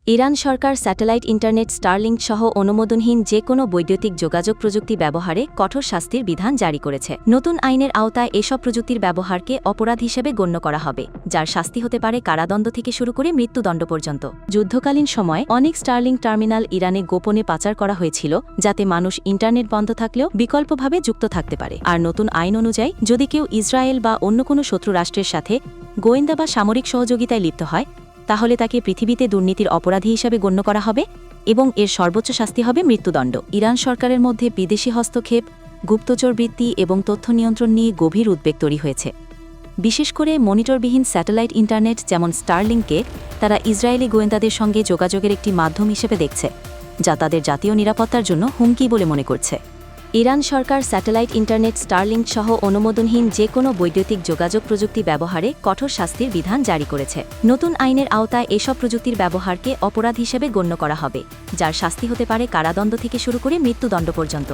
Iran সরকার satellite internet Starlink সহ অনুমোদনহীন যে কোনো বৈদ্যুতিক যোগাযোগ প্রযুক্তি ব্যবহারে কঠোর শাস্তির বিধান জারি করেছে। নতুন আইনের আওতায় এসব প্রযুক্তির ব্যবহারকে অপরাধ হিসেবে গণ্য করা হবে, যার শাস্তি হতে পারে কারাদণ্ড থেকে শুরু করে মৃত্যুদণ্ড পর্যন্ত। যুদ্ধকালীন সময় অনেক স্টারলিংক টার্মিনাল ইরানে গোপনে পাচার করা হয়েছিল, যাতে মানুষ ইন্টারনেট বন্ধ থাকলেও বিকল্পভাবে যুক্ত থাকতে পারে। আর নতুন আইন অনুযায়ী যদি কেউ ইসরায়েল বা অন্য কোনো শত্রু রাষ্ট্রের সাথে গোয়েন্দা বা সামরিক সহযোগিতায় লিপ্ত হয়, তাহলে তাকে পৃথিবীতে দুর্নীতির অপরাধী হিসাবে গণ্য করা হবে এবং এর সর্বোচ্চ শাস্তি হবে মৃত্যুদণ্ড। ইরান সরকারের মধ্যে বিদেশি হস্তক্ষেপ, গুপ্তচর বৃত্তি এবং তথ্য নিয়ন্ত্রণ নিয়ে গভীর উদ্বেগ তৈরি হয়েছে। বিশেষ করে মনিটরবিহীন স্যাটেলাইট ইন্টারনেট যেমন স্টারলিংককে তারা ইসরায়েলি গোয়েন্দাদের সঙ্গে যোগাযোগের একটি মাধ্যম হিসেবে দেখছে, যা তাদের জাতীয় নিরাপত্তার জন্য হুমকি বলে মনে করছে। ইরান সরকার স্যাটেলাইট ইন্টারনেট স্টারলিংক সহ অনুমোদনহীন যে কোনো বৈদ্যুতিক যোগাযোগ প্রযুক্তি ব্যবহারে কঠোর শাস্তির বিধান জারি করেছে। নতুন আইনের আওতায় এসব প্রযুক্তির ব্যবহারকে অপরাধ হিসেবে গণ্য করা হবে, যার শাস্তি হতে পারে কারাদণ্ড থেকে শুরু করে মৃত্যুদণ্ড পর্যন্ত।